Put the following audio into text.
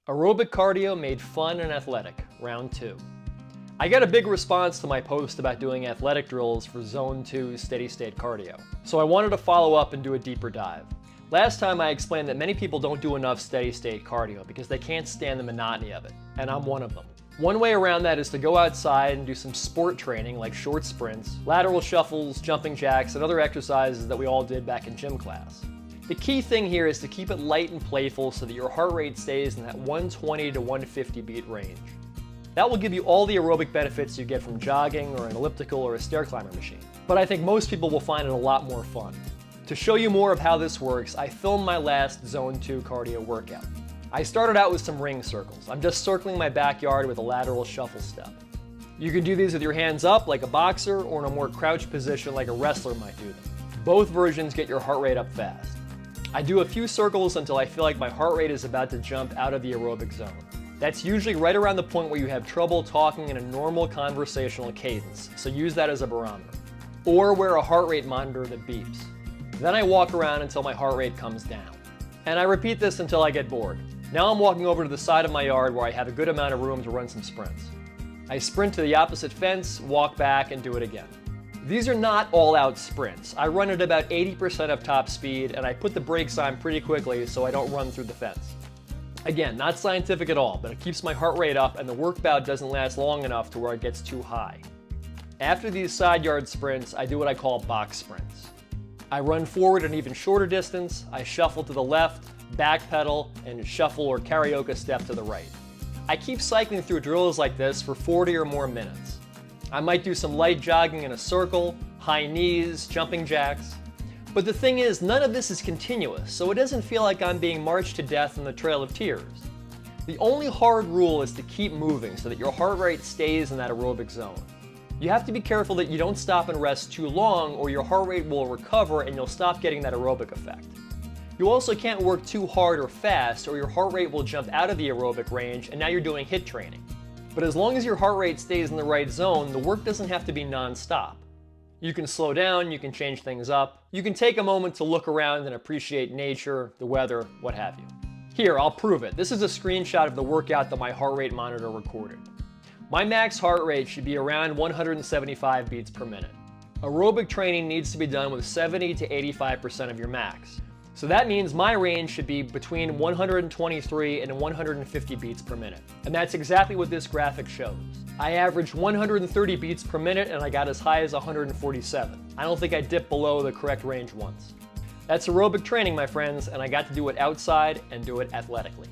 Aerobic cardio made fun and athletic, round 2. I got a big response to my post about doing athletic drills for Zone 2 steady state cardio, so I wanted to follow up and do a deeper dive. Last time I explained that many people don't do enough steady state cardio because they can't stand the monotony of it, and I'm one of them. One way around that is to go outside and do some sport training like short sprints, lateral shuffles, jumping jacks, and other exercises that we all did back in gym class. The key thing here is to keep it light and playful so that your heart rate stays in that 120 to 150 beat range. That will give you all the aerobic benefits you get from jogging or an elliptical or a stair climber machine. But I think most people will find it a lot more fun. To show you more of how this works, I filmed my last Zone 2 cardio workout. I started out with some ring circles. I'm just circling my backyard with a lateral shuffle step. You can do these with your hands up like a boxer or in a more crouched position like a wrestler might do them. Both versions get your heart rate up fast. I do a few circles until I feel like my heart rate is about to jump out of the aerobic zone. That's usually right around the point where you have trouble talking in a normal conversational cadence, so use that as a barometer. Or wear a heart rate monitor that beeps. Then I walk around until my heart rate comes down. And I repeat this until I get bored. Now I'm walking over to the side of my yard where I have a good amount of room to run some sprints. I sprint to the opposite fence, walk back, and do it again. These are not all-out sprints. I run at about 80% of top speed, and I put the brakes on pretty quickly so I don't run through the fence. Again, not scientific at all, but it keeps my heart rate up and the work bout doesn't last long enough to where it gets too high. After these side yard sprints, I do what I call box sprints. I run forward an even shorter distance, I shuffle to the left, backpedal, and shuffle or carioca step to the right. I keep cycling through drills like this for 40 or more minutes. I might do some light jogging in a circle, high knees, jumping jacks. But the thing is, none of this is continuous, so it doesn't feel like I'm being marched to death in the Trail of Tears. The only hard rule is to keep moving so that your heart rate stays in that aerobic zone. You have to be careful that you don't stop and rest too long or your heart rate will recover and you'll stop getting that aerobic effect. You also can't work too hard or fast or your heart rate will jump out of the aerobic range and now you're doing HIIT training. But as long as your heart rate stays in the right zone, the work doesn't have to be non-stop. You can slow down, you can change things up, you can take a moment to look around and appreciate nature, the weather, what have you. Here, I'll prove it. This is a screenshot of the workout that my heart rate monitor recorded. My max heart rate should be around 175 beats per minute. Aerobic training needs to be done with 70 to 85% of your max. So that means my range should be between 123 and 150 beats per minute. And that's exactly what this graphic shows. I averaged 130 beats per minute and I got as high as 147. I don't think I dipped below the correct range once. That's aerobic training, my friends, and I got to do it outside and do it athletically.